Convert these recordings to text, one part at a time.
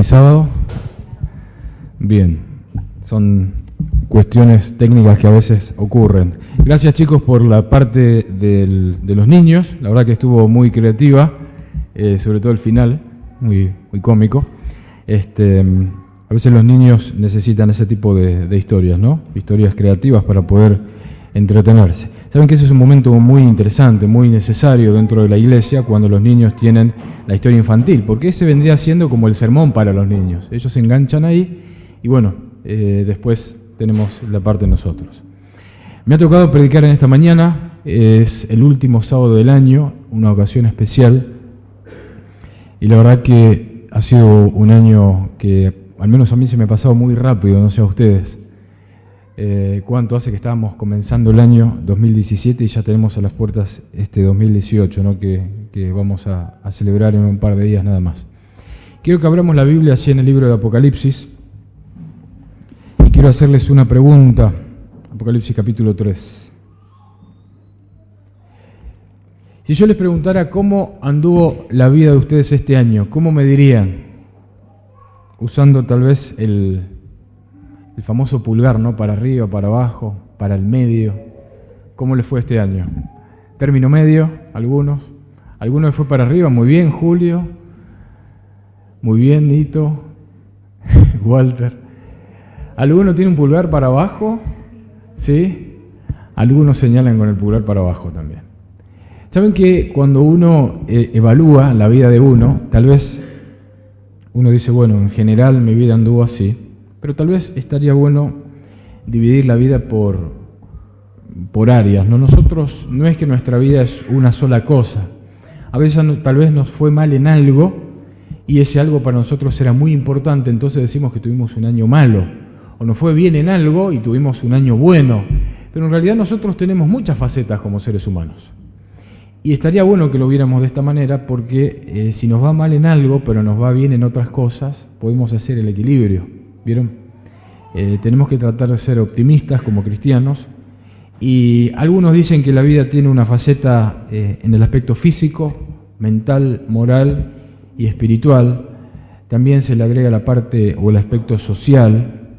Feliz sábado. Bien, son cuestiones técnicas que a veces ocurren. Gracias, chicos, por la parte de los niños. La verdad que estuvo muy creativa, sobre todo el final, muy cómico. A veces los niños necesitan ese tipo de historias, ¿no? Historias creativas para poder entretenerse. Saben que ese es un momento muy interesante, muy necesario dentro de la iglesia cuando los niños tienen la historia infantil, porque ese vendría siendo como el sermón para los niños. Ellos se enganchan ahí y bueno, después tenemos la parte de nosotros. Me ha tocado predicar en esta mañana, es el último sábado del año, una ocasión especial, y la verdad que ha sido un año que al menos a mí se me ha pasado muy rápido, no sé a ustedes. ¿Cuánto hace que estábamos comenzando el año 2017 y ya tenemos a las puertas este 2018, ¿no? que vamos a celebrar en un par de días nada más? Quiero que abramos la Biblia así en el libro de Apocalipsis y quiero hacerles una pregunta. Apocalipsis capítulo 3. Si yo les preguntara cómo anduvo la vida de ustedes este año, ¿cómo me dirían? Usando tal vez el famoso pulgar, ¿no? Para arriba, para abajo, para el medio. ¿Cómo les fue este año? Término medio, algunos. Algunos fue para arriba, muy bien, Julio. Muy bien, Nito. Walter. ¿Alguno tiene un pulgar para abajo? ¿Sí? Algunos señalan con el pulgar para abajo también. ¿Saben que cuando uno evalúa la vida de uno, tal vez uno dice, bueno, en general mi vida anduvo así, pero tal vez estaría bueno dividir la vida por áreas, ¿no? Nosotros, no es que nuestra vida es una sola cosa. A veces tal vez nos fue mal en algo y ese algo para nosotros era muy importante, entonces decimos que tuvimos un año malo. O nos fue bien en algo y tuvimos un año bueno. Pero en realidad nosotros tenemos muchas facetas como seres humanos. Y estaría bueno que lo viéramos de esta manera porque si nos va mal en algo, pero nos va bien en otras cosas, podemos hacer el equilibrio. ¿Vieron? Tenemos que tratar de ser optimistas como cristianos. Y algunos dicen que la vida tiene una faceta en el aspecto físico, mental, moral y espiritual. También se le agrega la parte o el aspecto social.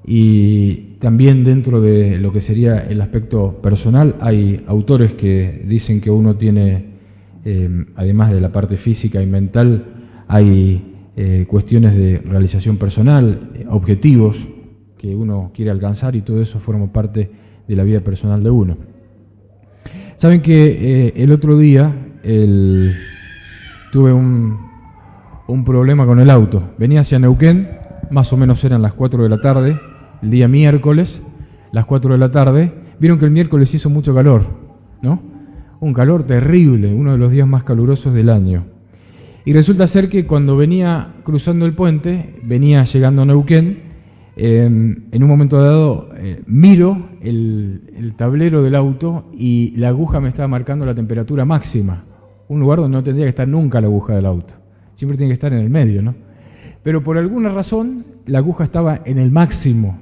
Y también dentro de lo que sería el aspecto personal hay autores que dicen que uno tiene, además de la parte física y mental, hay cuestiones de realización personal, objetivos que uno quiere alcanzar y todo eso forma parte de la vida personal de uno. Saben que el otro día tuve un problema con el auto. Venía hacia Neuquén, más o menos eran las 4 de la tarde, el día miércoles, las 4 de la tarde. Vieron que el miércoles hizo mucho calor, ¿no? Un calor terrible, uno de los días más calurosos del año. Y resulta ser que cuando venía cruzando el puente, venía llegando a Neuquén, en un momento dado miro el tablero del auto y la aguja me estaba marcando la temperatura máxima. Un lugar donde no tendría que estar nunca la aguja del auto. Siempre tiene que estar en el medio, ¿no? Pero por alguna razón la aguja estaba en el máximo.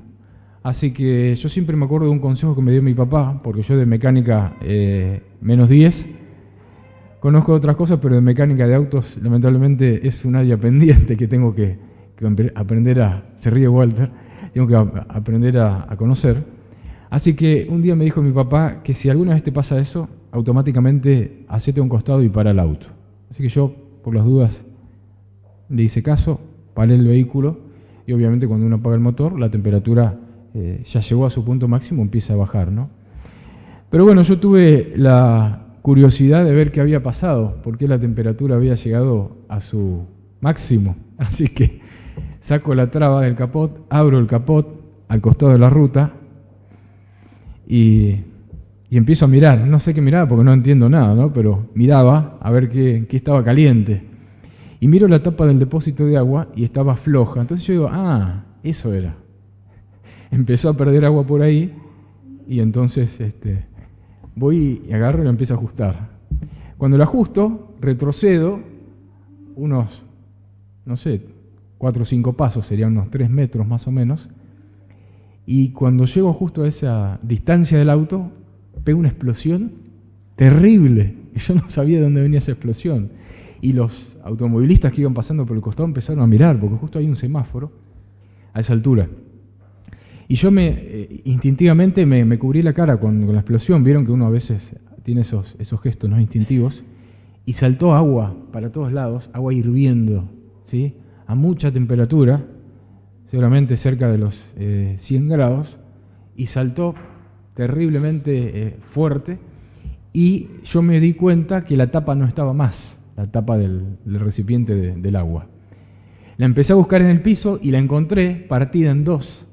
Así que yo siempre me acuerdo de un consejo que me dio mi papá, porque yo de mecánica menos 10, conozco otras cosas, pero de mecánica de autos lamentablemente es un área pendiente que tengo que aprender se ríe Walter, tengo que aprender a conocer. Así que un día me dijo mi papá que si alguna vez te pasa eso, automáticamente hacete a un costado y para el auto. Así que yo, por las dudas, le hice caso, paré el vehículo y obviamente cuando uno apaga el motor, la temperatura ya llegó a su punto máximo, empieza a bajar, ¿no? Pero bueno, yo tuve la curiosidad de ver qué había pasado, por qué la temperatura había llegado a su máximo. Así que saco la traba del capot, abro el capot al costado de la ruta y empiezo a mirar. No sé qué miraba porque no entiendo nada, ¿no? Pero miraba a ver qué estaba caliente. Y miro la tapa del depósito de agua y estaba floja. Entonces yo digo, eso era. Empezó a perder agua por ahí y entonces voy y agarro y lo empiezo a ajustar. Cuando lo ajusto, retrocedo unos, 4 o 5 pasos, serían unos 3 metros más o menos, y cuando llego justo a esa distancia del auto, pego una explosión terrible. Yo no sabía de dónde venía esa explosión. y los automovilistas que iban pasando por el costado empezaron a mirar, porque justo hay un semáforo a esa altura. Y yo instintivamente me cubrí la cara con la explosión. Vieron que uno a veces tiene esos gestos, ¿no?, instintivos. Y saltó agua para todos lados, agua hirviendo, ¿sí?, a mucha temperatura, seguramente cerca de los 100 grados, y saltó terriblemente fuerte, y yo me di cuenta que la tapa no estaba más, la tapa del recipiente del agua. La empecé a buscar en el piso y la encontré partida en dos,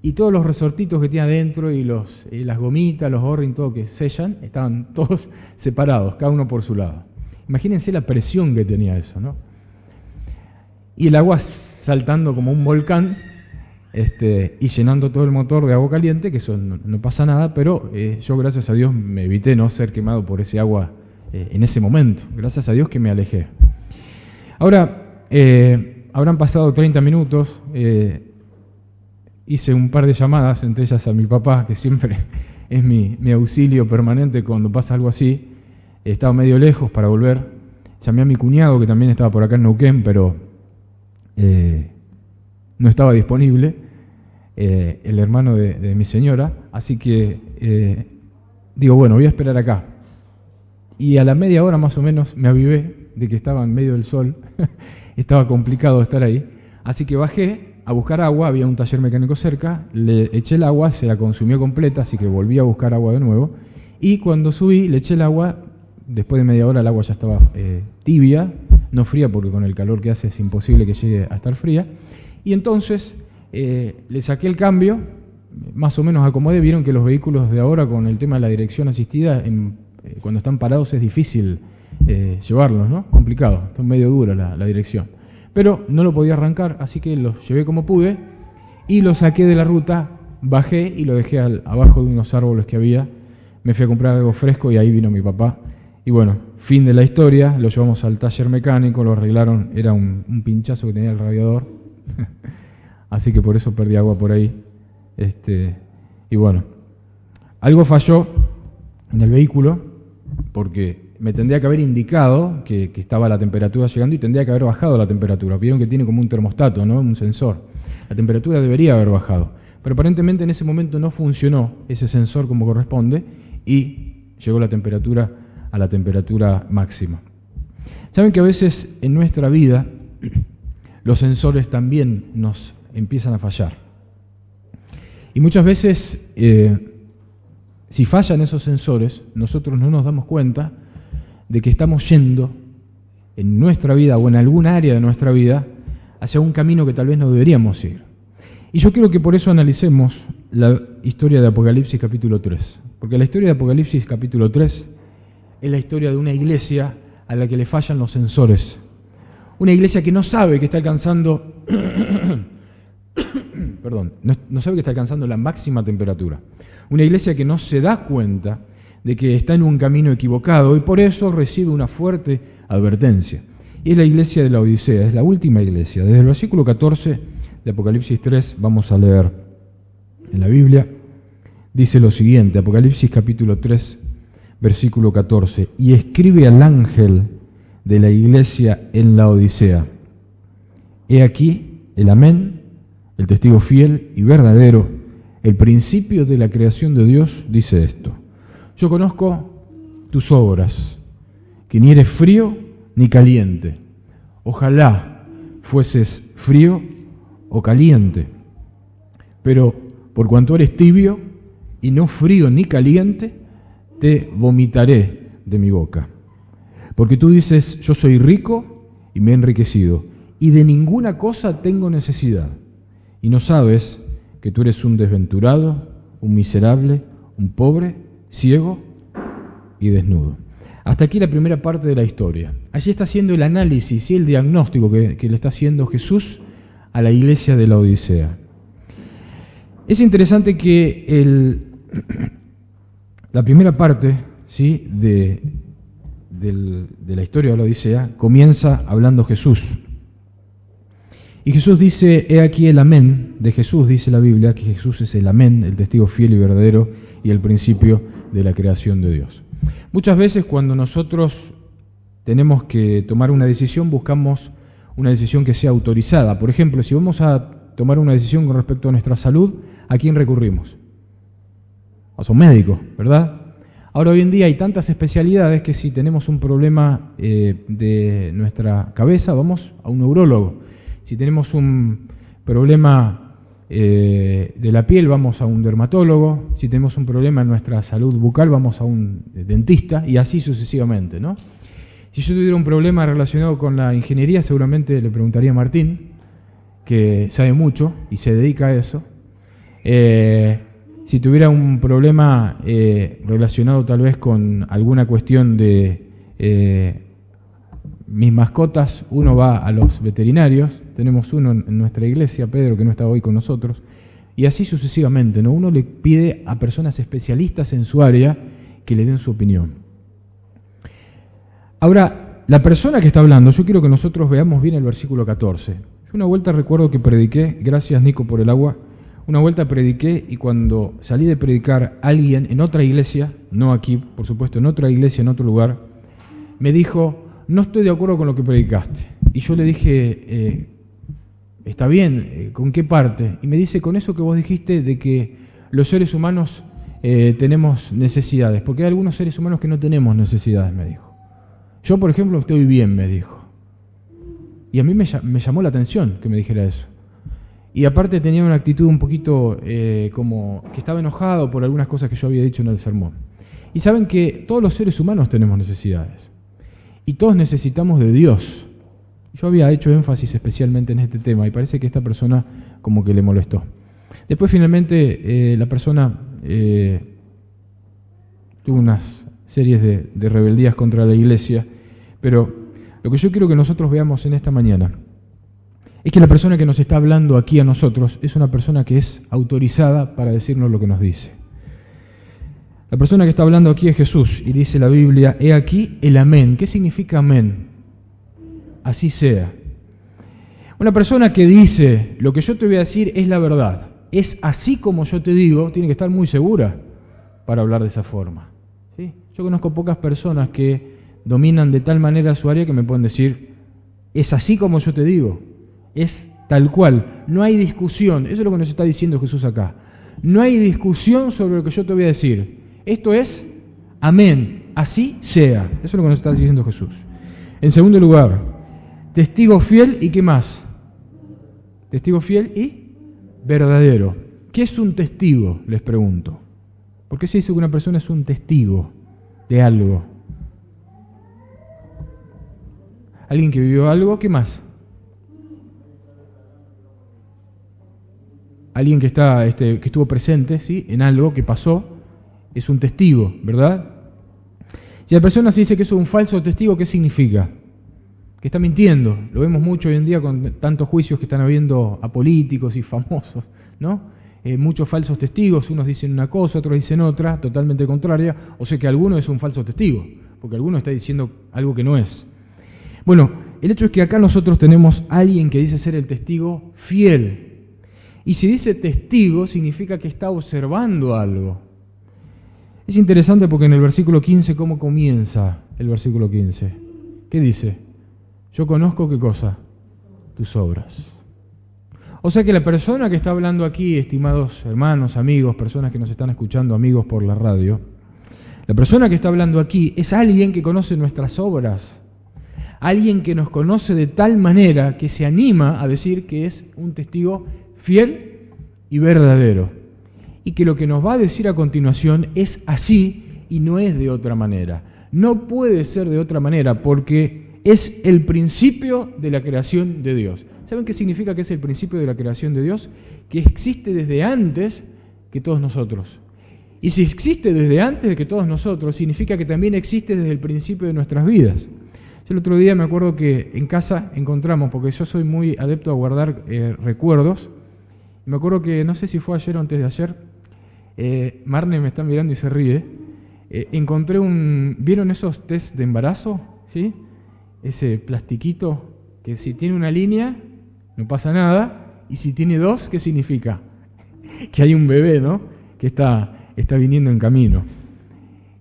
y todos los resortitos que tiene adentro y las gomitas, los O-ring, todo que sellan, estaban todos separados, cada uno por su lado. Imagínense la presión que tenía eso, ¿no? Y el agua saltando como un volcán, y llenando todo el motor de agua caliente, que eso no pasa nada, pero yo, gracias a Dios, me evité no ser quemado por ese agua en ese momento. Gracias a Dios que me alejé. Ahora, habrán pasado 30 minutos, hice un par de llamadas, entre ellas a mi papá, que siempre es mi auxilio permanente cuando pasa algo así. Estaba medio lejos para volver. Llamé a mi cuñado, que también estaba por acá en Neuquén, pero no estaba disponible, el hermano de mi señora, así que digo, bueno, voy a esperar acá. Y a la media hora más o menos me avivé de que estaba en medio del sol, estaba complicado estar ahí, así que bajé a buscar agua, había un taller mecánico cerca, le eché el agua, se la consumió completa, así que volví a buscar agua de nuevo, y cuando subí le eché el agua, después de media hora el agua ya estaba tibia, no fría, porque con el calor que hace es imposible que llegue a estar fría, y entonces le saqué el cambio, más o menos acomodé. Vieron que los vehículos de ahora, con el tema de la dirección asistida, cuando están parados es difícil llevarlos, ¿no? Complicado, está medio dura la dirección. Pero no lo podía arrancar, así que lo llevé como pude y lo saqué de la ruta, bajé y lo dejé abajo de unos árboles que había. Me fui a comprar algo fresco y ahí vino mi papá. Y bueno, fin de la historia, lo llevamos al taller mecánico, lo arreglaron, era un pinchazo que tenía el radiador, así que por eso perdí agua por ahí. Y bueno, algo falló en el vehículo, porque me tendría que haber indicado que estaba la temperatura llegando y tendría que haber bajado la temperatura. Vieron que tiene como un termostato, ¿no?, un sensor. La temperatura debería haber bajado, pero aparentemente en ese momento no funcionó ese sensor como corresponde y llegó la temperatura a la temperatura máxima. Saben que a veces en nuestra vida los sensores también nos empiezan a fallar. Y muchas veces, si fallan esos sensores, nosotros no nos damos cuenta de que estamos yendo en nuestra vida o en algún área de nuestra vida hacia un camino que tal vez no deberíamos ir. Y yo quiero que por eso analicemos la historia de Apocalipsis capítulo 3. Porque la historia de Apocalipsis capítulo 3 es la historia de una iglesia a la que le fallan los sensores. Una iglesia que no sabe que está alcanzando, no sabe que está alcanzando la máxima temperatura. Una iglesia que no se da cuenta de que está en un camino equivocado y por eso recibe una fuerte advertencia. Y es la iglesia de la Odisea, es la última iglesia. Desde el versículo 14 de Apocalipsis 3 vamos a leer en la Biblia. Dice lo siguiente, Apocalipsis capítulo 3, versículo 14, y escribe al ángel de la iglesia en la Odisea: he aquí el Amén, el testigo fiel y verdadero, el principio de la creación de Dios, dice esto: yo conozco tus obras, que ni eres frío ni caliente. Ojalá fueses frío o caliente, pero por cuanto eres tibio y no frío ni caliente, te vomitaré de mi boca. Porque tú dices, yo soy rico y me he enriquecido, y de ninguna cosa tengo necesidad. Y no sabes que tú eres un desventurado, un miserable, un pobre, ciego y desnudo. Hasta aquí la primera parte de la historia. Allí está haciendo el análisis y el diagnóstico que le está haciendo Jesús a la iglesia de la Odisea. Es interesante que la primera parte, ¿sí?, de la historia de la Odisea comienza hablando Jesús. Y Jesús dice, he aquí el Amén de Jesús, dice la Biblia, que Jesús es el Amén, el testigo fiel y verdadero y el principio de la creación de Dios. Muchas veces cuando nosotros tenemos que tomar una decisión, buscamos una decisión que sea autorizada. Por ejemplo, si vamos a tomar una decisión con respecto a nuestra salud, ¿a quién recurrimos? A un médico, ¿verdad? Ahora, hoy en día hay tantas especialidades que si tenemos un problema de nuestra cabeza, vamos a un neurólogo. Si tenemos un problema de la piel, vamos a un dermatólogo. Si tenemos un problema en nuestra salud bucal, vamos a un dentista, y así sucesivamente, ¿no? Si yo tuviera un problema relacionado con la ingeniería, seguramente le preguntaría a Martín, que sabe mucho y se dedica a eso. Si tuviera un problema relacionado tal vez con alguna cuestión de mis mascotas, uno va a los veterinarios. Tenemos uno en nuestra iglesia, Pedro, que no está hoy con nosotros, y así sucesivamente, ¿no? Uno le pide a personas especialistas en su área que le den su opinión. Ahora, la persona que está hablando, yo quiero que nosotros veamos bien el versículo 14. Yo una vuelta recuerdo que prediqué, gracias Nico por el agua, una vuelta prediqué, y cuando salí de predicar, alguien en otra iglesia, no aquí, por supuesto, en otra iglesia, en otro lugar, me dijo: no estoy de acuerdo con lo que predicaste. Y yo le dije, está bien, ¿con qué parte? Y me dice: con eso que vos dijiste de que los seres humanos tenemos necesidades, porque hay algunos seres humanos que no tenemos necesidades, me dijo. Yo, por ejemplo, estoy bien, me dijo. Y a mí me llamó la atención que me dijera eso. Y aparte tenía una actitud un poquito como que estaba enojado por algunas cosas que yo había dicho en el sermón. Y saben que todos los seres humanos tenemos necesidades. Y todos necesitamos de Dios. Yo había hecho énfasis especialmente en este tema y parece que esta persona como que le molestó. Después finalmente la persona tuvo unas series de rebeldías contra la iglesia, pero lo que yo quiero que nosotros veamos en esta mañana es que la persona que nos está hablando aquí a nosotros es una persona que es autorizada para decirnos lo que nos dice. La persona que está hablando aquí es Jesús, y dice la Biblia: he aquí el amén. ¿Qué significa amén? Así sea. Una persona que dice: lo que yo te voy a decir es la verdad, es así como yo te digo, tiene que estar muy segura para hablar de esa forma. ¿Sí? Yo conozco pocas personas que dominan de tal manera su área que me pueden decir: es así como yo te digo, es tal cual, no hay discusión. Eso es lo que nos está diciendo Jesús acá. No hay discusión sobre lo que yo te voy a decir. Esto es amén, así sea. Eso es lo que nos está diciendo Jesús. En segundo lugar, testigo fiel y ¿qué más? Testigo fiel y verdadero. ¿Qué es un testigo? Les pregunto. ¿Por qué se dice que una persona es un testigo de algo? ¿Alguien que vivió algo? ¿Qué más? Alguien que estuvo presente, ¿sí?, en algo que pasó, es un testigo, ¿verdad? Si la persona se dice que es un falso testigo, ¿qué significa? Que está mintiendo. Lo vemos mucho hoy en día con tantos juicios que están habiendo a políticos y famosos, ¿no? Muchos falsos testigos, unos dicen una cosa, otros dicen otra, totalmente contraria, o sea que alguno es un falso testigo, porque alguno está diciendo algo que no es. Bueno, el hecho es que acá nosotros tenemos a alguien que dice ser el testigo fiel. Y si dice testigo, significa que está observando algo. Es interesante porque en el versículo 15, ¿cómo comienza el versículo 15? ¿Qué dice? Yo conozco, ¿qué cosa? Tus obras. O sea que la persona que está hablando aquí, estimados hermanos, amigos, personas que nos están escuchando, amigos por la radio, la persona que está hablando aquí es alguien que conoce nuestras obras, alguien que nos conoce de tal manera que se anima a decir que es un testigo fiel y verdadero, y que lo que nos va a decir a continuación es así y no es de otra manera. No puede ser de otra manera porque es el principio de la creación de Dios. ¿Saben qué significa que es el principio de la creación de Dios? Que existe desde antes que todos nosotros. Y si existe desde antes de que todos nosotros, significa que también existe desde el principio de nuestras vidas. Yo el otro día me acuerdo que en casa encontramos, porque yo soy muy adepto a guardar recuerdos, me acuerdo que, no sé si fue ayer o antes de ayer, Marne me está mirando y se ríe, encontré ¿vieron esos test de embarazo? ¿Sí? Ese plastiquito que si tiene una línea no pasa nada, y si tiene dos, ¿qué significa? Que hay un bebé, ¿no?, que está viniendo en camino.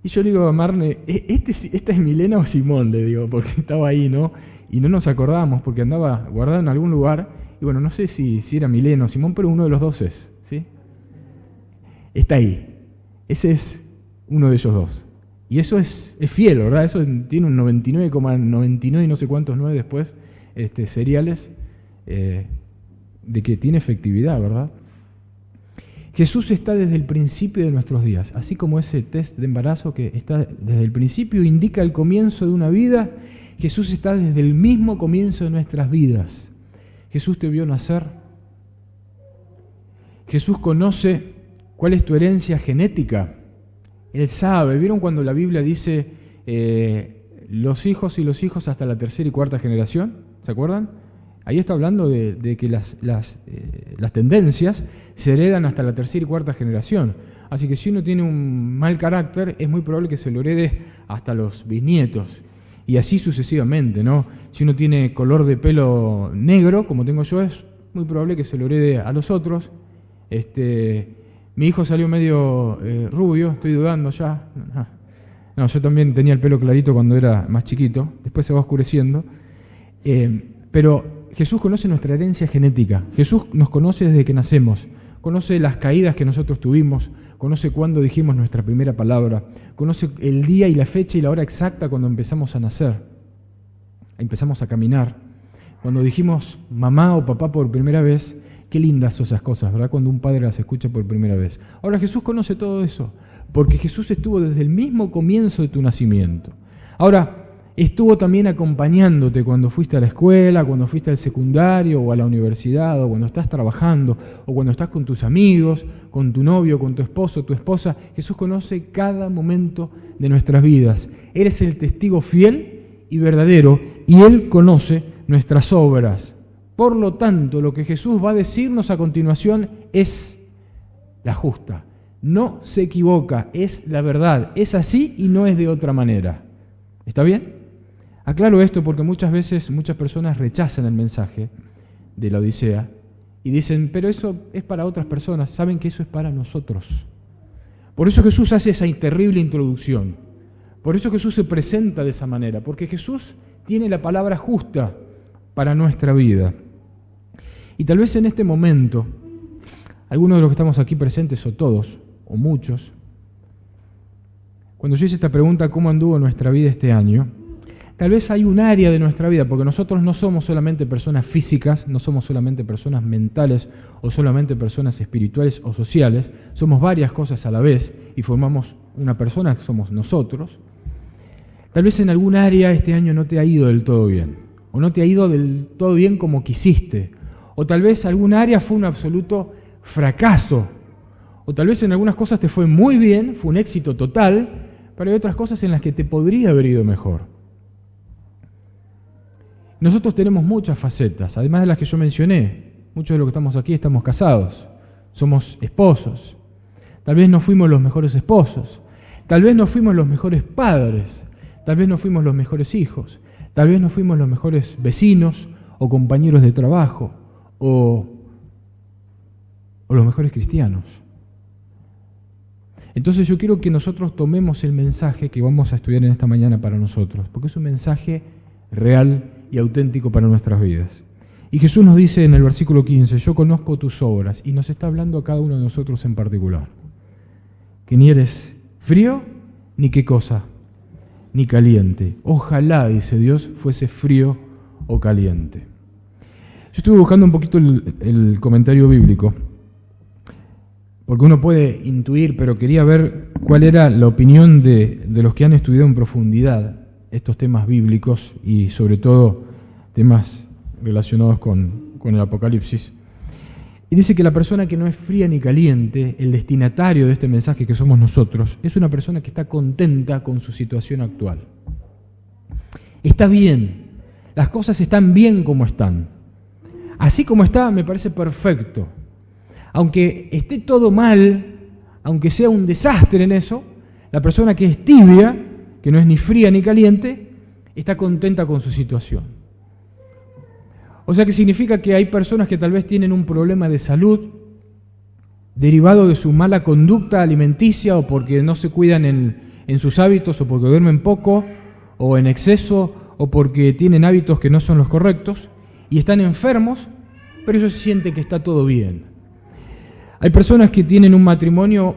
Y yo le digo a Marne, ¿esta es Milena o Simón? Le digo, porque estaba ahí, ¿no? Y no nos acordábamos porque andaba guardado en algún lugar. Y bueno, no sé si era Milena o Simón, pero uno de los dos es, ¿sí? Está ahí. Ese es uno de ellos dos. Y eso es fiel, ¿verdad? Eso tiene un 99,99 y no sé cuántos 9 después seriales de que tiene efectividad, ¿verdad? Jesús está desde el principio de nuestros días, así como ese test de embarazo que está desde el principio, indica el comienzo de una vida. Jesús está desde el mismo comienzo de nuestras vidas. Jesús te vio nacer. Jesús conoce cuál es tu herencia genética. Él sabe. ¿Vieron cuando la Biblia dice los hijos y los hijos hasta la tercera y cuarta generación? ¿Se acuerdan? Ahí está hablando de que las tendencias se heredan hasta la tercera y cuarta generación. Así que si uno tiene un mal carácter, es muy probable que se lo herede hasta los bisnietos. Y así sucesivamente, ¿no? Si uno tiene color de pelo negro, como tengo yo, es muy probable que se lo herede a los otros. Mi hijo salió medio rubio, estoy dudando ya. No, yo también tenía el pelo clarito cuando era más chiquito, después se va oscureciendo. Pero Jesús conoce nuestra herencia genética. Jesús nos conoce desde que nacemos. Conoce las caídas que nosotros tuvimos. Conoce cuándo dijimos nuestra primera palabra. Conoce el día y la fecha y la hora exacta cuando empezamos a nacer. Empezamos a caminar. Cuando dijimos mamá o papá por primera vez. Qué lindas son esas cosas, ¿verdad? Cuando un padre las escucha por primera vez. Ahora Jesús conoce todo eso. Porque Jesús estuvo desde el mismo comienzo de tu nacimiento. Ahora, estuvo también acompañándote cuando fuiste a la escuela, cuando fuiste al secundario o a la universidad, o cuando estás trabajando, o cuando estás con tus amigos, con tu novio, con tu esposo, tu esposa. Jesús conoce cada momento de nuestras vidas. Él es el testigo fiel y verdadero, y Él conoce nuestras obras. Por lo tanto, lo que Jesús va a decirnos a continuación es la justa. No se equivoca, es la verdad. Es así y no es de otra manera. ¿Está bien? Aclaro esto porque muchas veces muchas personas rechazan el mensaje de la Odisea y dicen, pero eso es para otras personas. Saben que eso es para nosotros. Por eso Jesús hace esa terrible introducción. Por eso Jesús se presenta de esa manera, porque Jesús tiene la palabra justa para nuestra vida. Y tal vez en este momento, algunos de los que estamos aquí presentes, o todos, o muchos, cuando yo hice esta pregunta, ¿cómo anduvo nuestra vida este año? Tal vez hay un área de nuestra vida, porque nosotros no somos solamente personas físicas, no somos solamente personas mentales o solamente personas espirituales o sociales, somos varias cosas a la vez y formamos una persona que somos nosotros. Tal vez en algún área este año no te ha ido del todo bien, o no te ha ido del todo bien como quisiste, o tal vez algún área fue un absoluto fracaso, o tal vez en algunas cosas te fue muy bien, fue un éxito total, pero hay otras cosas en las que te podría haber ido mejor. Nosotros tenemos muchas facetas, además de las que yo mencioné. Muchos de los que estamos aquí estamos casados, somos esposos. Tal vez no fuimos los mejores esposos, tal vez no fuimos los mejores padres, tal vez no fuimos los mejores hijos, tal vez no fuimos los mejores vecinos o compañeros de trabajo o los mejores cristianos. Entonces yo quiero que nosotros tomemos el mensaje que vamos a estudiar en esta mañana para nosotros, porque es un mensaje real y auténtico para nuestras vidas. Y Jesús nos dice en el versículo 15, yo conozco tus obras, y nos está hablando a cada uno de nosotros en particular, que ni eres frío, ni qué cosa, ni caliente. Ojalá, dice Dios, fuese frío o caliente. Yo estuve buscando un poquito el comentario bíblico, porque uno puede intuir, pero quería ver cuál era la opinión de los que han estudiado en profundidad estos temas bíblicos y sobre todo temas relacionados con el Apocalipsis. Y dice que la persona que no es fría ni caliente, el destinatario de este mensaje que somos nosotros, es una persona que está contenta con su situación actual. Está bien, las cosas están bien como están. Así como está, me parece perfecto. Aunque esté todo mal, aunque sea un desastre en eso, la persona que es tibia, que no es ni fría ni caliente, está contenta con su situación. O sea que significa que hay personas que tal vez tienen un problema de salud derivado de su mala conducta alimenticia o porque no se cuidan en en sus hábitos, o porque duermen poco, o en exceso, o porque tienen hábitos que no son los correctos, y están enfermos, pero ellos sienten que está todo bien. Hay personas que tienen un matrimonio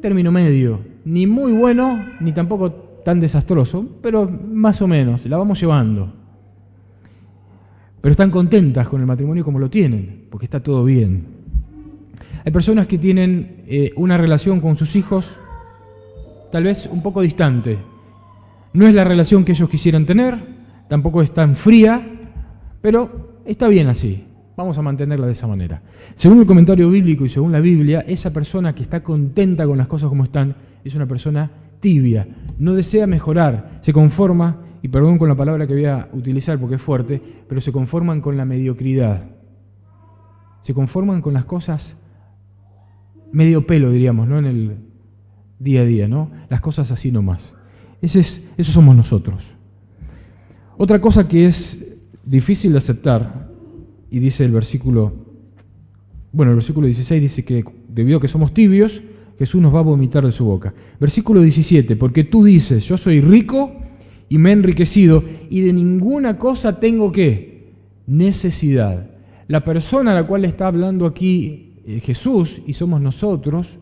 término medio, ni muy bueno, ni tampoco tan desastroso, pero más o menos, la vamos llevando. Pero están contentas con el matrimonio como lo tienen, porque está todo bien. Hay personas que tienen una relación con sus hijos tal vez un poco distante. No es la relación que ellos quisieran tener, tampoco es tan fría, pero está bien así. Vamos a mantenerla de esa manera. Según el comentario bíblico y según la Biblia, esa persona que está contenta con las cosas como están es una persona tibia, no desea mejorar, se conforma, y perdón con la palabra que voy a utilizar porque es fuerte, pero se conforman con la mediocridad. Se conforman con las cosas medio pelo, diríamos, ¿no? En el día a día, ¿no? Las cosas así nomás. Esos somos nosotros. Otra cosa que es difícil de aceptar, y dice el versículo 16 dice que debido a que somos tibios, Jesús nos va a vomitar de su boca. Versículo 17, porque tú dices, yo soy rico y me he enriquecido, y de ninguna cosa tengo ¿qué? Necesidad. La persona a la cual le está hablando aquí Jesús, y somos nosotros,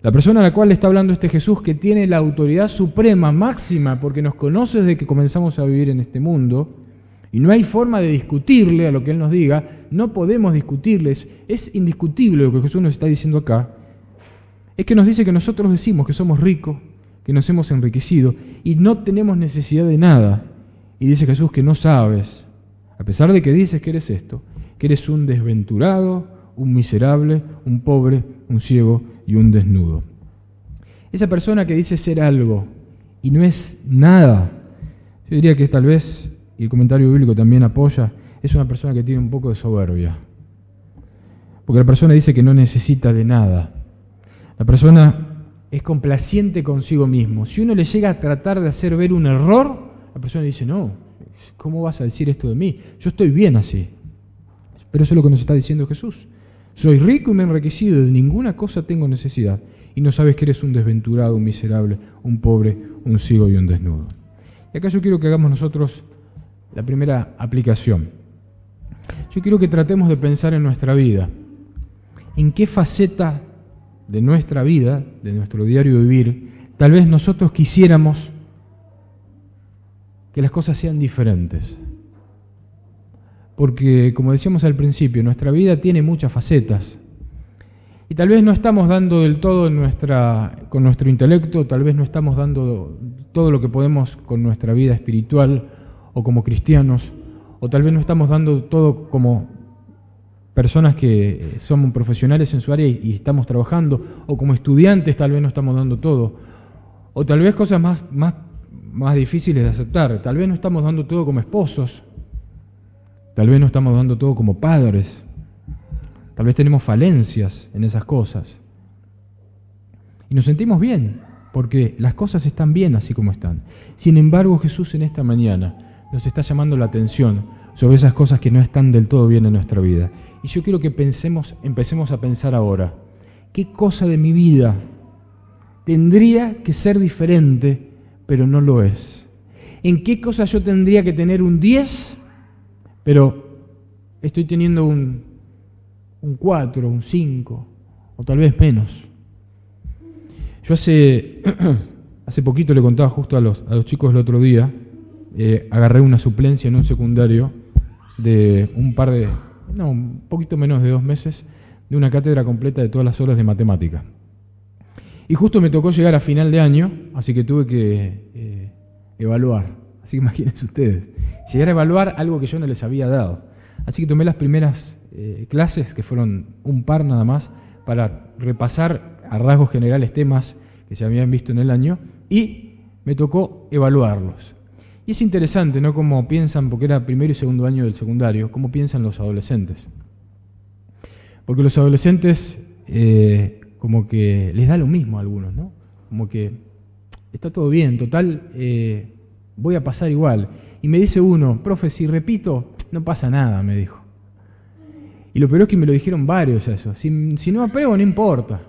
la persona a la cual le está hablando este Jesús, que tiene la autoridad suprema, máxima, porque nos conoce desde que comenzamos a vivir en este mundo, y no hay forma de discutirle a lo que Él nos diga, no podemos discutirles, es indiscutible lo que Jesús nos está diciendo acá, es que nos dice que nosotros decimos que somos ricos, que nos hemos enriquecido, y no tenemos necesidad de nada, y dice Jesús que no sabes, a pesar de que dices que eres esto, que eres un desventurado, un miserable, un pobre, un ciego y un desnudo. Esa persona que dice ser algo y no es nada, yo diría que tal vez, y el comentario bíblico también apoya, es una persona que tiene un poco de soberbia. Porque la persona dice que no necesita de nada. La persona es complaciente consigo mismo. Si uno le llega a tratar de hacer ver un error, la persona dice, no, ¿cómo vas a decir esto de mí? Yo estoy bien así. Pero eso es lo que nos está diciendo Jesús. Soy rico y me he enriquecido, de ninguna cosa tengo necesidad. Y no sabes que eres un desventurado, un miserable, un pobre, un ciego y un desnudo. Y acá yo quiero que hagamos nosotros la primera aplicación. Yo quiero que tratemos de pensar en nuestra vida. ¿En qué faceta de nuestra vida, de nuestro diario vivir, tal vez nosotros quisiéramos que las cosas sean diferentes? Porque, como decíamos al principio, nuestra vida tiene muchas facetas. Y tal vez no estamos dando del todo con nuestro intelecto, tal vez no estamos dando todo lo que podemos con nuestra vida espiritual o como cristianos, o tal vez no estamos dando todo como personas que somos profesionales en su área y estamos trabajando, o como estudiantes tal vez no estamos dando todo, o tal vez cosas más difíciles de aceptar, tal vez no estamos dando todo como esposos, tal vez no estamos dando todo como padres, tal vez tenemos falencias en esas cosas. Y nos sentimos bien, porque las cosas están bien así como están. Sin embargo, Jesús en esta mañana nos está llamando la atención sobre esas cosas que no están del todo bien en nuestra vida. Y yo quiero que empecemos a pensar ahora, ¿qué cosa de mi vida tendría que ser diferente, pero no lo es? ¿En qué cosa yo tendría que tener un 10, pero estoy teniendo un 4, un 5, o tal vez menos? Yo hace poquito le contaba justo a los chicos el otro día, agarré una suplencia en un secundario de un poquito menos de 2 meses, de una cátedra completa de todas las horas de matemática. Y justo me tocó llegar a final de año, así que tuve que evaluar. Así que imagínense ustedes, llegar a evaluar algo que yo no les había dado. Así que tomé las primeras clases, que fueron un par nada más, para repasar a rasgos generales temas que se habían visto en el año, y me tocó evaluarlos. Y es interesante, ¿no?, cómo piensan, porque era primero y segundo año del secundario, cómo piensan los adolescentes. Porque los adolescentes como que les da lo mismo a algunos, ¿no? Como que está todo bien, total, voy a pasar igual. Y me dice uno, profe, si repito, no pasa nada, me dijo. Y lo peor es que me lo dijeron varios eso. Si no apruebo, no importa.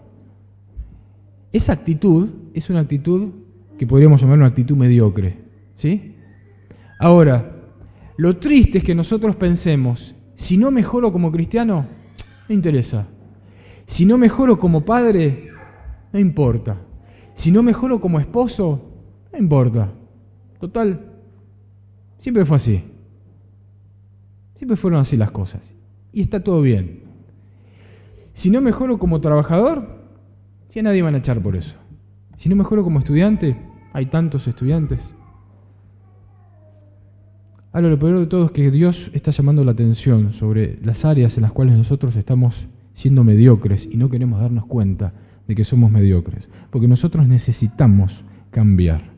esa actitud es una actitud que podríamos llamar una actitud mediocre, ¿sí? Ahora, lo triste es que nosotros pensemos, si no mejoro como cristiano, no interesa. Si no mejoro como padre, no importa. Si no mejoro como esposo, no importa. Total, siempre fue así. Siempre fueron así las cosas. Y está todo bien. Si no mejoro como trabajador, ya nadie van a echar por eso. Si no mejoro como estudiante, hay tantos estudiantes. Ahora, lo peor de todo es que Dios está llamando la atención sobre las áreas en las cuales nosotros estamos siendo mediocres y no queremos darnos cuenta de que somos mediocres, porque nosotros necesitamos cambiar.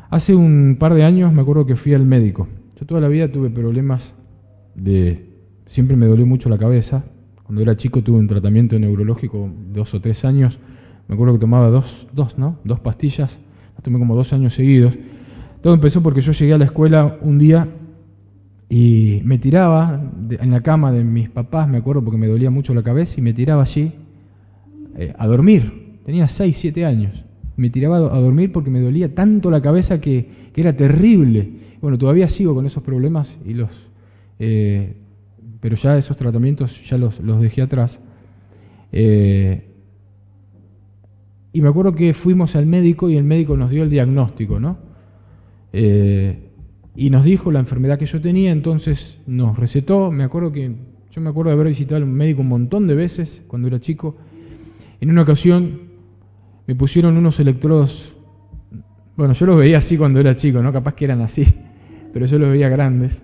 Hace un par de años me acuerdo que fui al médico. Yo toda la vida tuve problemas siempre me dolió mucho la cabeza. Cuando era chico tuve un tratamiento neurológico 2 o 3 años. Me acuerdo que tomaba dos pastillas, las tomé como 2 años seguidos. Todo empezó porque yo llegué a la escuela un día y me tiraba en la cama de mis papás, me acuerdo porque me dolía mucho la cabeza, y me tiraba allí a dormir. Tenía 6, 7 años. Me tiraba a dormir porque me dolía tanto la cabeza que era terrible. Bueno, todavía sigo con esos problemas, pero ya esos tratamientos ya los dejé atrás. Y me acuerdo que fuimos al médico y el médico nos dio el diagnóstico, ¿no? Y nos dijo la enfermedad que yo tenía, entonces nos recetó. Yo me acuerdo de haber visitado al médico un montón de veces cuando era chico. En una ocasión me pusieron unos electrodos, bueno, yo los veía así cuando era chico, ¿no? Capaz que eran así, pero yo los veía grandes.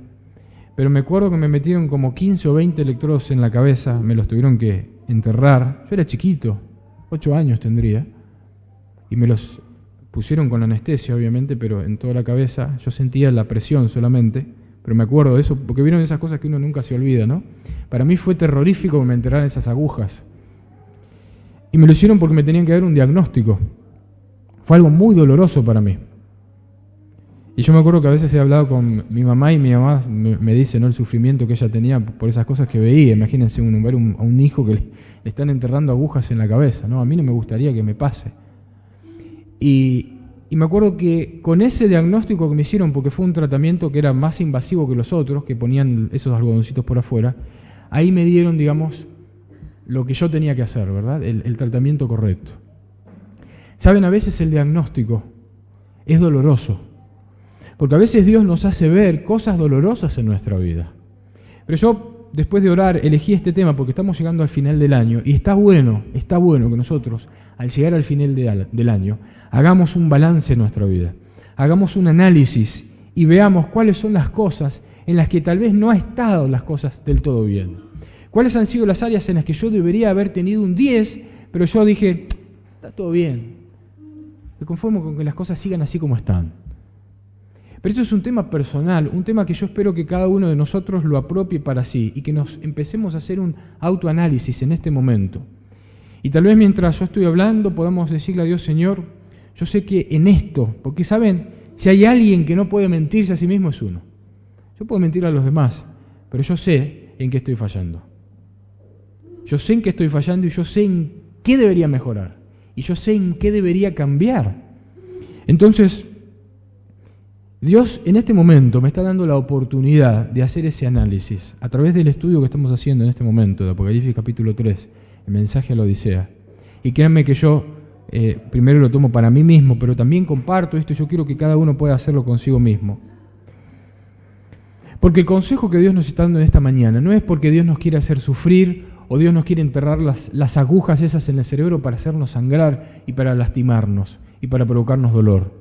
Pero me acuerdo que me metieron como 15 o 20 electrodos en la cabeza, me los tuvieron que enterrar. Yo era chiquito, 8 años tendría, y me los pusieron con anestesia, obviamente, pero en toda la cabeza. Yo sentía la presión solamente, pero me acuerdo de eso, porque vieron esas cosas que uno nunca se olvida, ¿no? Para mí fue terrorífico que me enterraran esas agujas. Y me lo hicieron porque me tenían que dar un diagnóstico. Fue algo muy doloroso para mí. Y yo me acuerdo que a veces he hablado con mi mamá y mi mamá me dice, ¿no?, el sufrimiento que ella tenía por esas cosas que veía. Imagínense ver a un hijo que le están enterrando agujas en la cabeza, ¿no? A mí no me gustaría que me pase. Y me acuerdo que con ese diagnóstico que me hicieron, porque fue un tratamiento que era más invasivo que los otros, que ponían esos algodoncitos por afuera, ahí me dieron, digamos, lo que yo tenía que hacer, ¿verdad? El tratamiento correcto. Saben, a veces el diagnóstico es doloroso, porque a veces Dios nos hace ver cosas dolorosas en nuestra vida. Pero yo, después de orar, elegí este tema porque estamos llegando al final del año, y está bueno que nosotros, al llegar al final del año, hagamos un balance en nuestra vida, hagamos un análisis y veamos cuáles son las cosas en las que tal vez no ha estado las cosas del todo bien. ¿Cuáles han sido las áreas en las que yo debería haber tenido un 10, pero yo dije, está todo bien, me conformo con que las cosas sigan así como están? Pero esto es un tema personal, un tema que yo espero que cada uno de nosotros lo apropie para sí y que nos empecemos a hacer un autoanálisis en este momento. Y tal vez mientras yo estoy hablando podamos decirle a Dios, Señor, yo sé que en esto, porque saben, si hay alguien que no puede mentirse a sí mismo es uno. Yo puedo mentir a los demás, pero yo sé en qué estoy fallando. Yo sé en qué estoy fallando y yo sé en qué debería mejorar. Y yo sé en qué debería cambiar. Entonces, Dios en este momento me está dando la oportunidad de hacer ese análisis a través del estudio que estamos haciendo en este momento de Apocalipsis capítulo 3, el mensaje a la Odisea. Y créanme que yo primero lo tomo para mí mismo, pero también comparto esto y yo quiero que cada uno pueda hacerlo consigo mismo. Porque el consejo que Dios nos está dando en esta mañana no es porque Dios nos quiere hacer sufrir o Dios nos quiere enterrar las agujas esas en el cerebro para hacernos sangrar y para lastimarnos y para provocarnos dolor.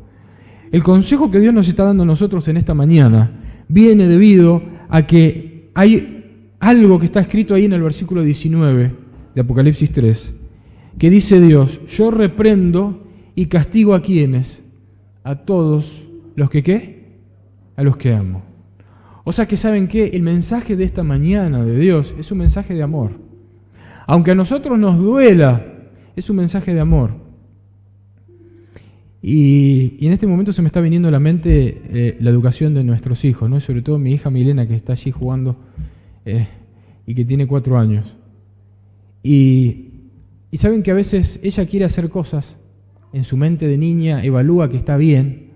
El consejo que Dios nos está dando a nosotros en esta mañana viene debido a que hay algo que está escrito ahí en el versículo 19 de Apocalipsis 3, que dice Dios, yo reprendo y castigo a quienes, a todos los que ¿qué? A los que amo. O sea que ¿saben qué? El mensaje de esta mañana de Dios es un mensaje de amor. Aunque a nosotros nos duela, es un mensaje de amor. Y en este momento se me está viniendo a la mente la educación de nuestros hijos, ¿no? Sobre todo mi hija Milena, que está allí jugando y que tiene 4 años. Y Y saben que a veces ella quiere hacer cosas, en su mente de niña evalúa que está bien,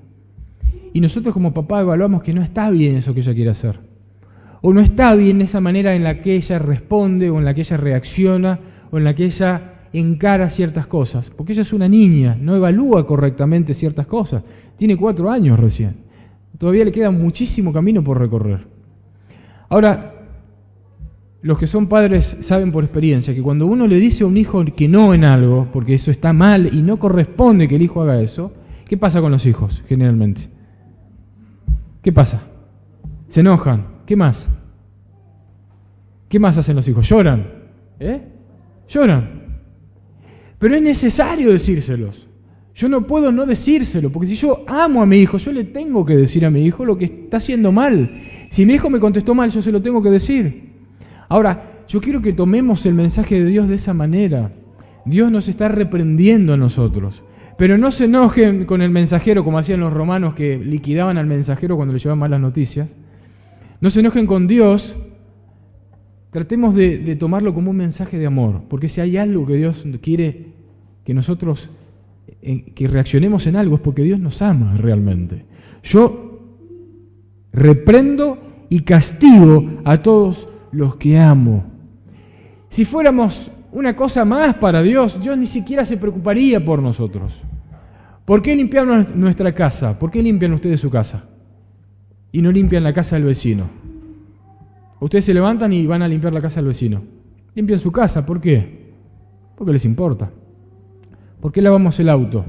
y nosotros como papá evaluamos que no está bien eso que ella quiere hacer. O no está bien esa manera en la que ella responde, o en la que ella reacciona, o en la que ella encara ciertas cosas. Porque ella es una niña, no evalúa correctamente ciertas cosas. Tiene 4 años recién. Todavía le queda muchísimo camino por recorrer. Ahora, los que son padres saben por experiencia que cuando uno le dice a un hijo que no en algo, porque eso está mal y no corresponde que el hijo haga eso, ¿qué pasa con los hijos generalmente? ¿Qué pasa? Se enojan. ¿Qué más? ¿Qué más hacen los hijos? Lloran. Lloran. Pero es necesario decírselos. Yo no puedo no decírselo, porque si yo amo a mi hijo, yo le tengo que decir a mi hijo lo que está haciendo mal. Si mi hijo me contestó mal, yo se lo tengo que decir. Ahora, yo quiero que tomemos el mensaje de Dios de esa manera. Dios nos está reprendiendo a nosotros. Pero no se enojen con el mensajero, como hacían los romanos que liquidaban al mensajero cuando le llevaban malas noticias. No se enojen con Dios. Tratemos de tomarlo como un mensaje de amor, porque si hay algo que Dios quiere que nosotros que reaccionemos en algo es porque Dios nos ama realmente. Yo reprendo y castigo a todos los que amo. Si fuéramos una cosa más para Dios, Dios ni siquiera se preocuparía por nosotros. ¿Por qué limpiamos nuestra casa? ¿Por qué limpian ustedes su casa? Y no limpian la casa del vecino. Ustedes se levantan y van a limpiar la casa del vecino. Limpian su casa, ¿por qué? Porque les importa. ¿Por qué lavamos el auto?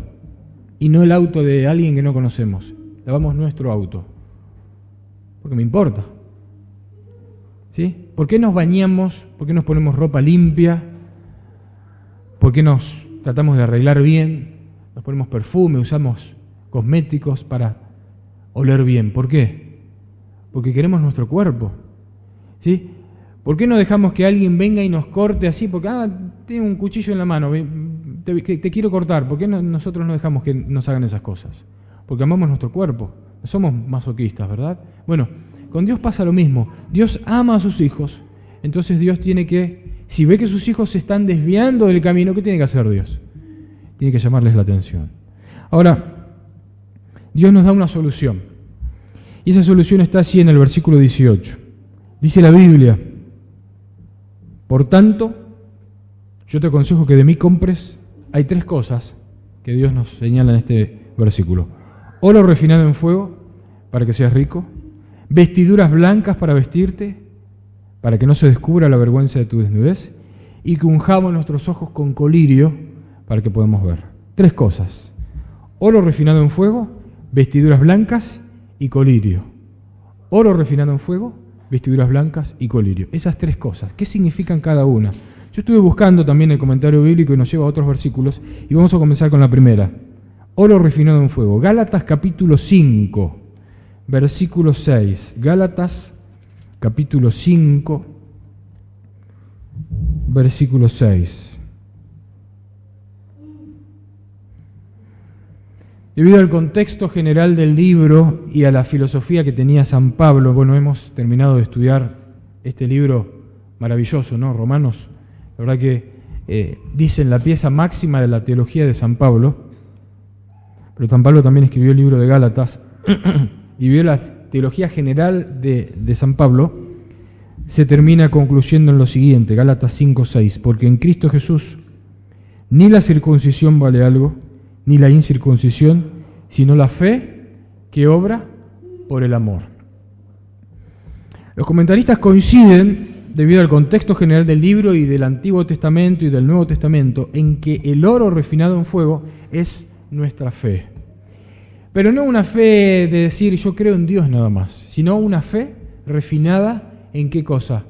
Y no el auto de alguien que no conocemos. Lavamos nuestro auto. Porque me importa. ¿Sí? ¿Por qué nos bañamos? ¿Por qué nos ponemos ropa limpia? ¿Por qué nos tratamos de arreglar bien? Nos ponemos perfume, usamos cosméticos para oler bien. ¿Por qué? Porque queremos nuestro cuerpo. ¿Sí? ¿Por qué no dejamos que alguien venga y nos corte así? Porque, tiene un cuchillo en la mano, te quiero cortar. ¿Por qué nosotros no dejamos que nos hagan esas cosas? Porque amamos nuestro cuerpo. No somos masoquistas, ¿verdad? Bueno, con Dios pasa lo mismo. Dios ama a sus hijos. Entonces Dios tiene que, si ve que sus hijos se están desviando del camino, ¿qué tiene que hacer Dios? Tiene que llamarles la atención. Ahora, Dios nos da una solución. Y esa solución está así en el versículo 18. Dice la Biblia: por tanto, yo te aconsejo que de mí compres. Hay 3 cosas que Dios nos señala en este versículo: oro refinado en fuego, para que seas rico; vestiduras blancas para vestirte, para que no se descubra la vergüenza de tu desnudez; y que unjamos nuestros ojos con colirio, para que podamos ver. 3 cosas: oro refinado en fuego, vestiduras blancas y colirio. Oro refinado en fuego, vestiduras blancas y colirio. Esas 3 cosas, ¿qué significan cada una? Yo estuve buscando también el comentario bíblico y nos lleva a otros versículos, y vamos a comenzar con la primera. Oro refinado en fuego. Gálatas capítulo 5, versículo 6. Gálatas capítulo 5, versículo 6. Debido al contexto general del libro y a la filosofía que tenía San Pablo, bueno, hemos terminado de estudiar este libro maravilloso, ¿no? Romanos, la verdad que dicen la pieza máxima de la teología de San Pablo, pero San Pablo también escribió el libro de Gálatas y vio la teología general de San Pablo, se termina concluyendo en lo siguiente, Gálatas 5:6, porque en Cristo Jesús ni la circuncisión vale algo, ni la incircuncisión, sino la fe que obra por el amor. Los comentaristas coinciden, debido al contexto general del libro y del Antiguo Testamento y del Nuevo Testamento, en que el oro refinado en fuego es nuestra fe. Pero no una fe de decir yo creo en Dios nada más, sino una fe refinada en ¿qué cosa?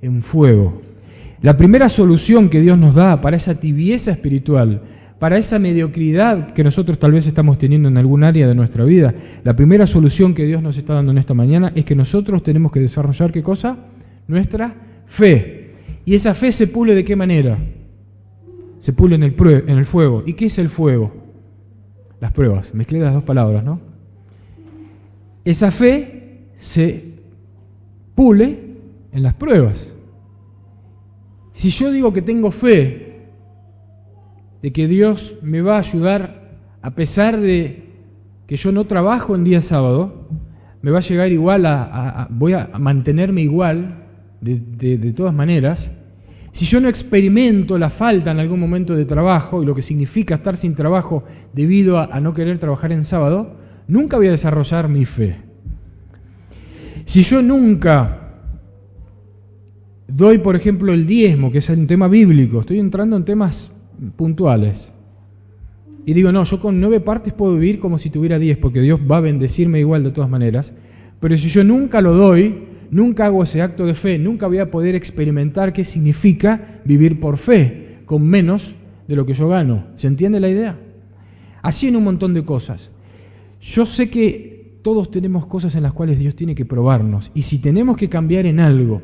En fuego. La primera solución que Dios nos da para esa tibieza espiritual, para esa mediocridad que nosotros tal vez estamos teniendo en algún área de nuestra vida, la primera solución que Dios nos está dando en esta mañana es que nosotros tenemos que desarrollar ¿qué cosa? Nuestra fe. ¿Y esa fe se pule de qué manera? Se pule en el fuego. ¿Y qué es el fuego? Las pruebas. Mezclé las 2 palabras, ¿no? Esa fe se pule en las pruebas. Si yo digo que tengo fe, de que Dios me va a ayudar a pesar de que yo no trabajo en día sábado, me va a llegar igual voy a mantenerme igual de todas maneras. Si yo no experimento la falta en algún momento de trabajo y lo que significa estar sin trabajo debido a no querer trabajar en sábado, nunca voy a desarrollar mi fe. Si yo nunca doy, por ejemplo, el diezmo, que es un tema bíblico, estoy entrando en temas puntuales, y digo, no, yo con 9 partes puedo vivir como si tuviera 10, porque Dios va a bendecirme igual de todas maneras, pero si yo nunca lo doy, nunca hago ese acto de fe, nunca voy a poder experimentar qué significa vivir por fe, con menos de lo que yo gano. ¿Se entiende la idea? Así en un montón de cosas. Yo sé que todos tenemos cosas en las cuales Dios tiene que probarnos, y si tenemos que cambiar en algo,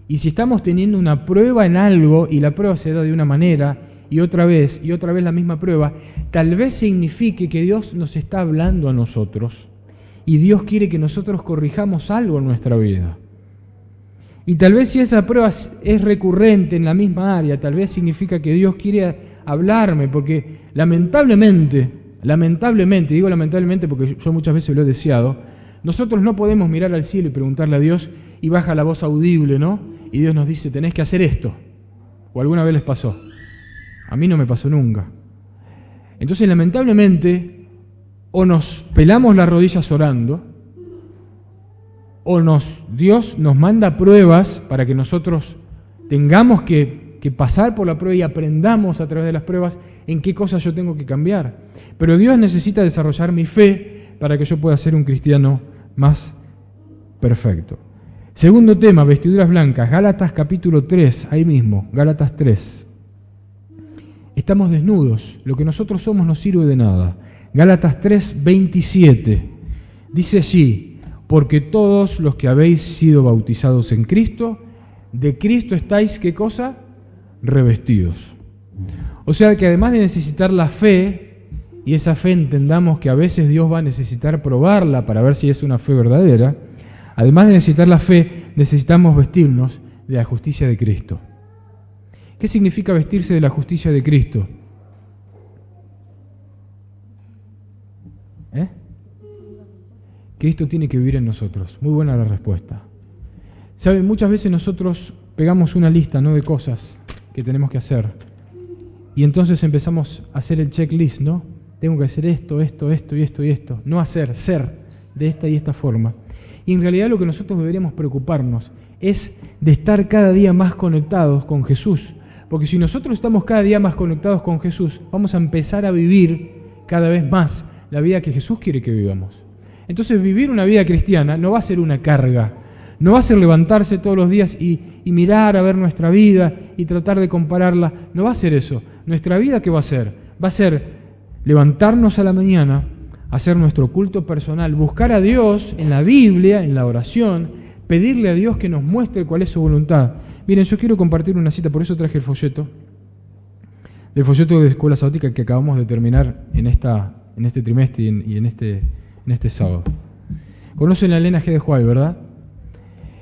y si estamos teniendo una prueba en algo, y la prueba se da de una manera, y otra vez la misma prueba, tal vez signifique que Dios nos está hablando a nosotros, y Dios quiere que nosotros corrijamos algo en nuestra vida. Y tal vez si esa prueba es recurrente en la misma área, tal vez significa que Dios quiere hablarme, porque lamentablemente, digo lamentablemente porque yo muchas veces lo he deseado, nosotros no podemos mirar al cielo y preguntarle a Dios y baja la voz audible, ¿no? Y Dios nos dice, tenés que hacer esto. ¿O alguna vez les pasó? A mí no me pasó nunca. Entonces, lamentablemente, o nos pelamos las rodillas orando, o Dios nos manda pruebas para que nosotros tengamos que pasar por la prueba y aprendamos a través de las pruebas en qué cosas yo tengo que cambiar. Pero Dios necesita desarrollar mi fe para que yo pueda ser un cristiano más perfecto. Segundo tema, vestiduras blancas, Gálatas capítulo 3, ahí mismo, Gálatas 3. Estamos desnudos, lo que nosotros somos no sirve de nada. Gálatas 3, 27, dice allí, porque todos los que habéis sido bautizados en Cristo, de Cristo estáis, ¿qué cosa? Revestidos. O sea que además de necesitar la fe, y esa fe entendamos que a veces Dios va a necesitar probarla para ver si es una fe verdadera, además de necesitar la fe, necesitamos vestirnos de la justicia de Cristo. ¿Qué significa vestirse de la justicia de Cristo? Cristo tiene que vivir en nosotros. Muy buena la respuesta. ¿Saben? Muchas veces nosotros pegamos una lista, ¿no?, de cosas que tenemos que hacer. Y entonces empezamos a hacer el checklist, ¿no? Tengo que hacer esto, esto, esto y esto y esto. No hacer, ser de esta y esta forma. Y en realidad lo que nosotros deberíamos preocuparnos es de estar cada día más conectados con Jesús. Porque si nosotros estamos cada día más conectados con Jesús, vamos a empezar a vivir cada vez más la vida que Jesús quiere que vivamos. Entonces vivir una vida cristiana no va a ser una carga, no va a ser levantarse todos los días y mirar a ver nuestra vida y tratar de compararla, no va a ser eso. Nuestra vida, ¿qué va a ser? Va a ser levantarnos a la mañana, hacer nuestro culto personal, buscar a Dios en la Biblia, en la oración, pedirle a Dios que nos muestre cuál es su voluntad. Miren, yo quiero compartir una cita, por eso traje el folleto, del folleto de Escuela Sabática que acabamos de terminar en este trimestre y en este sábado. Conocen a Elena G. de White, ¿verdad?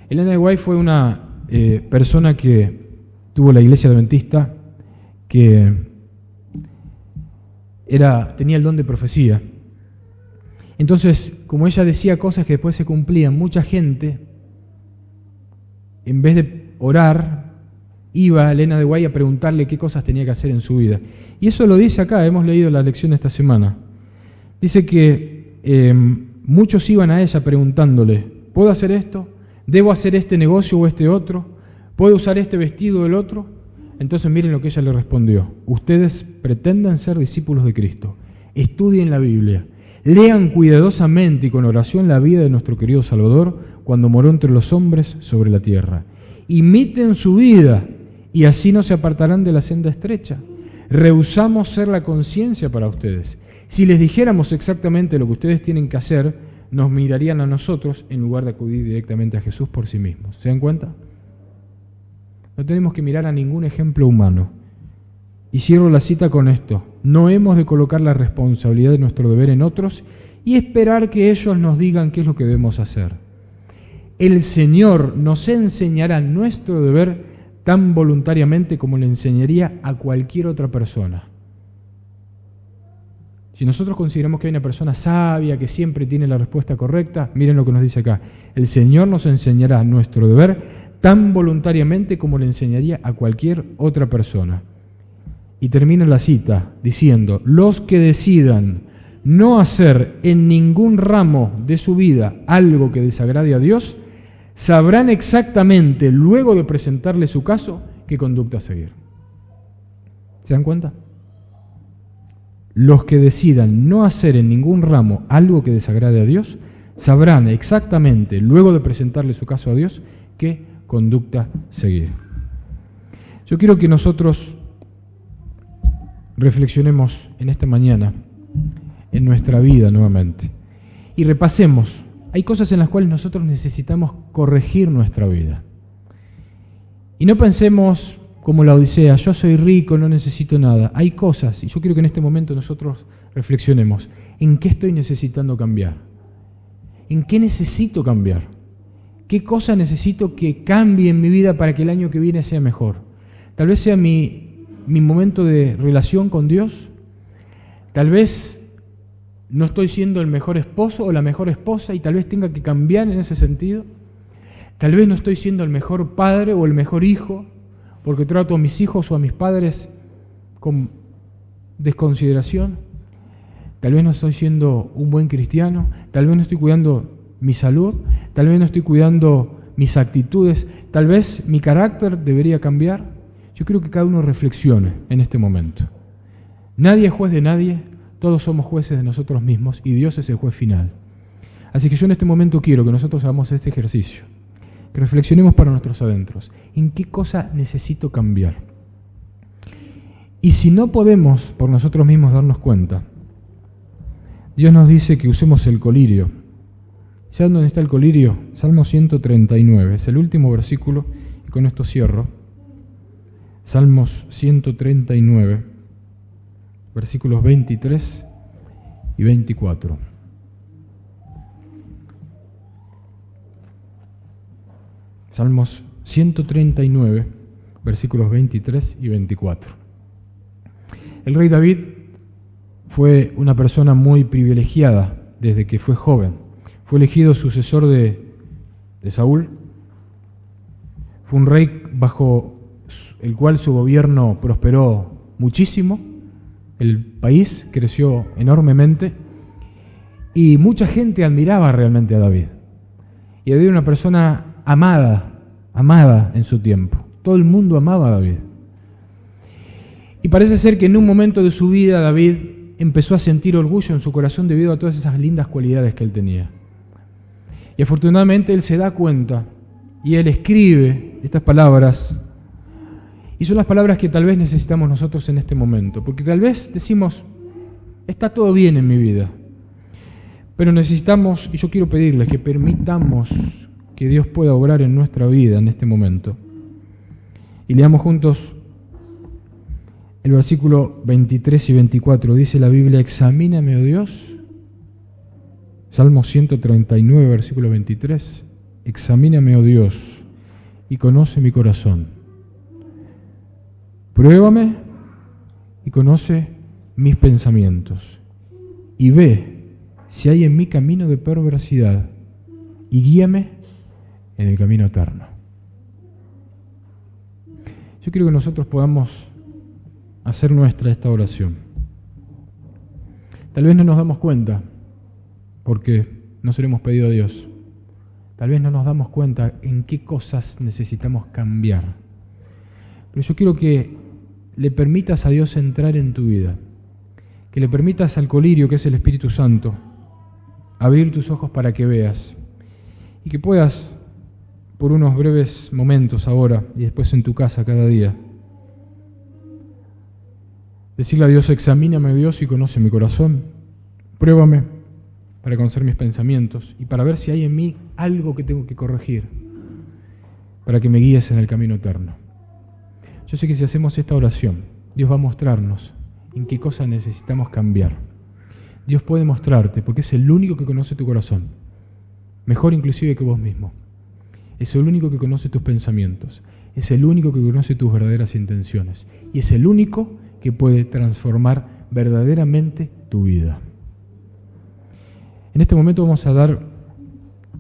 Elena de White fue una persona que tuvo la iglesia adventista, que tenía el don de profecía. Entonces, como ella decía cosas que después se cumplían, mucha gente, en vez de orar, iba a Elena de White a preguntarle qué cosas tenía que hacer en su vida. Y eso lo dice acá, hemos leído la lección esta semana. Dice que muchos iban a ella preguntándole, ¿puedo hacer esto? ¿Debo hacer este negocio o este otro? ¿Puedo usar este vestido o el otro? Entonces miren lo que ella le respondió. Ustedes pretendan ser discípulos de Cristo. Estudien la Biblia. Lean cuidadosamente y con oración la vida de nuestro querido Salvador cuando moró entre los hombres sobre la tierra. Imiten su vida y así no se apartarán de la senda estrecha. Rehusamos ser la conciencia para ustedes. Si les dijéramos exactamente lo que ustedes tienen que hacer, nos mirarían a nosotros en lugar de acudir directamente a Jesús por sí mismos. ¿Se dan cuenta? No tenemos que mirar a ningún ejemplo humano. Y cierro la cita con esto. No hemos de colocar la responsabilidad de nuestro deber en otros y esperar que ellos nos digan qué es lo que debemos hacer. El Señor nos enseñará nuestro deber tan voluntariamente como le enseñaría a cualquier otra persona. Si nosotros consideramos que hay una persona sabia, que siempre tiene la respuesta correcta, miren lo que nos dice acá. El Señor nos enseñará nuestro deber tan voluntariamente como le enseñaría a cualquier otra persona. Y termina la cita diciendo, los que decidan no hacer en ningún ramo de su vida algo que desagrade a Dios, sabrán exactamente, luego de presentarle su caso, qué conducta seguir. ¿Se dan cuenta? Los que decidan no hacer en ningún ramo algo que desagrade a Dios, sabrán exactamente, luego de presentarle su caso a Dios, qué conducta seguir. Yo quiero que nosotros reflexionemos en esta mañana, en nuestra vida nuevamente, y repasemos. Hay cosas en las cuales nosotros necesitamos corregir nuestra vida. Y no pensemos como la Odisea, yo soy rico, no necesito nada. Hay cosas, y yo quiero que en este momento nosotros reflexionemos, ¿en qué estoy necesitando cambiar? ¿En qué necesito cambiar? ¿Qué cosa necesito que cambie en mi vida para que el año que viene sea mejor? Tal vez sea mi momento de relación con Dios. Tal vez no estoy siendo el mejor esposo o la mejor esposa y tal vez tenga que cambiar en ese sentido. Tal vez no estoy siendo el mejor padre o el mejor hijo porque trato a mis hijos o a mis padres con desconsideración. Tal vez no estoy siendo un buen cristiano, tal vez no estoy cuidando mi salud, tal vez no estoy cuidando mis actitudes, tal vez mi carácter debería cambiar. Yo creo que cada uno reflexione en este momento. Nadie es juez de nadie, todos somos jueces de nosotros mismos y Dios es el juez final. Así que yo en este momento quiero que nosotros hagamos este ejercicio, que reflexionemos para nuestros adentros. ¿En qué cosa necesito cambiar? Y si no podemos por nosotros mismos darnos cuenta, Dios nos dice que usemos el colirio. ¿Saben dónde está el colirio? Salmo 139, es el último versículo y con esto cierro. Salmos 139, versículos 23 y 24. Salmos 139, versículos 23 y 24. El rey David fue una persona muy privilegiada desde que fue joven. Fue elegido sucesor de Saúl. Fue un rey bajo el cual su gobierno prosperó muchísimo. El país creció enormemente y mucha gente admiraba realmente a David. Y David era una persona amada en su tiempo. Todo el mundo amaba a David. Y parece ser que en un momento de su vida David empezó a sentir orgullo en su corazón debido a todas esas lindas cualidades que él tenía. Y afortunadamente él se da cuenta y él escribe estas palabras. Y son las palabras que tal vez necesitamos nosotros en este momento. Porque tal vez decimos, está todo bien en mi vida. Pero necesitamos, y yo quiero pedirles que permitamos que Dios pueda obrar en nuestra vida en este momento. Y leamos juntos el versículo 23 y 24. Dice la Biblia, examíname, oh Dios. Salmo 139, versículo 23. Examíname, oh Dios, y conoce mi corazón. Pruébame y conoce mis pensamientos. Y ve si hay en mí camino de perversidad y guíame en el camino eterno. Yo quiero que nosotros podamos hacer nuestra esta oración. Tal vez no nos damos cuenta, porque no se lo hemos pedido a Dios. Tal vez no nos damos cuenta en qué cosas necesitamos cambiar. Pero yo quiero que le permitas a Dios entrar en tu vida, que le permitas al colirio, que es el Espíritu Santo, abrir tus ojos para que veas, y que puedas, por unos breves momentos ahora, y después en tu casa cada día, decirle a Dios, examíname, Dios, y conoce mi corazón, pruébame para conocer mis pensamientos, y para ver si hay en mí algo que tengo que corregir, para que me guíes en el camino eterno. Yo sé que si hacemos esta oración, Dios va a mostrarnos en qué cosas necesitamos cambiar. Dios puede mostrarte, porque es el único que conoce tu corazón, mejor inclusive que vos mismo. Es el único que conoce tus pensamientos, es el único que conoce tus verdaderas intenciones, y es el único que puede transformar verdaderamente tu vida. En este momento vamos a dar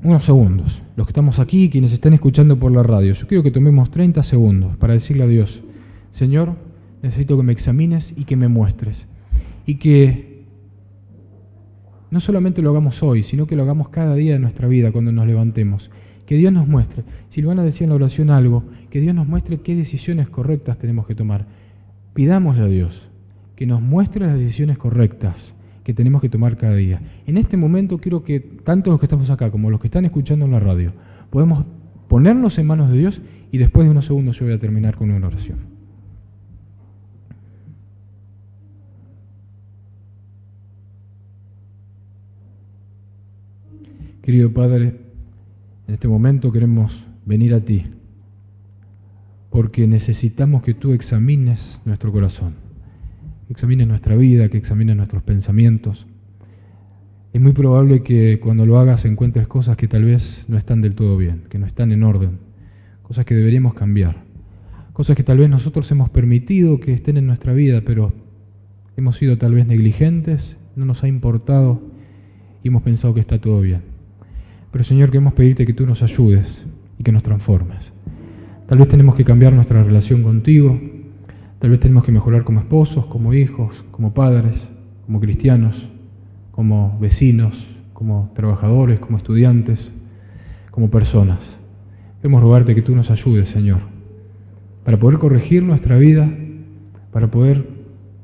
unos segundos. Los que estamos aquí, quienes están escuchando por la radio, yo quiero que tomemos 30 segundos para decirle a Dios: Señor, necesito que me examines y que me muestres. Y que no solamente lo hagamos hoy, sino que lo hagamos cada día de nuestra vida cuando nos levantemos. Que Dios nos muestre. Silvana decía en la oración algo, que Dios nos muestre qué decisiones correctas tenemos que tomar. Pidámosle a Dios que nos muestre las decisiones correctas que tenemos que tomar cada día. En este momento quiero que tanto los que estamos acá como los que están escuchando en la radio podemos ponernos en manos de Dios, y después de unos segundos yo voy a terminar con una oración. Querido Padre, en este momento queremos venir a ti porque necesitamos que tú examines nuestro corazón, que examines nuestra vida, que examines nuestros pensamientos. Es muy probable que cuando lo hagas encuentres cosas que tal vez no están del todo bien, que no están en orden, cosas que deberíamos cambiar, cosas que tal vez nosotros hemos permitido que estén en nuestra vida, pero hemos sido tal vez negligentes, no nos ha importado y hemos pensado que está todo bien. Pero Señor, queremos pedirte que tú nos ayudes y que nos transformes. Tal vez tenemos que cambiar nuestra relación contigo, tal vez tenemos que mejorar como esposos, como hijos, como padres, como cristianos, como vecinos, como trabajadores, como estudiantes, como personas. Queremos rogarte que tú nos ayudes, Señor, para poder corregir nuestra vida, para poder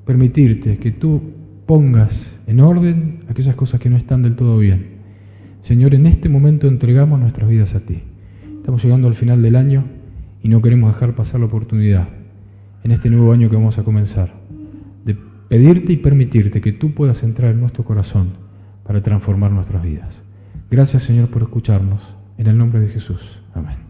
permitirte que tú pongas en orden aquellas cosas que no están del todo bien. Señor, en este momento entregamos nuestras vidas a ti. Estamos llegando al final del año y no queremos dejar pasar la oportunidad, en este nuevo año que vamos a comenzar, de pedirte y permitirte que tú puedas entrar en nuestro corazón para transformar nuestras vidas. Gracias, Señor, por escucharnos. En el nombre de Jesús. Amén.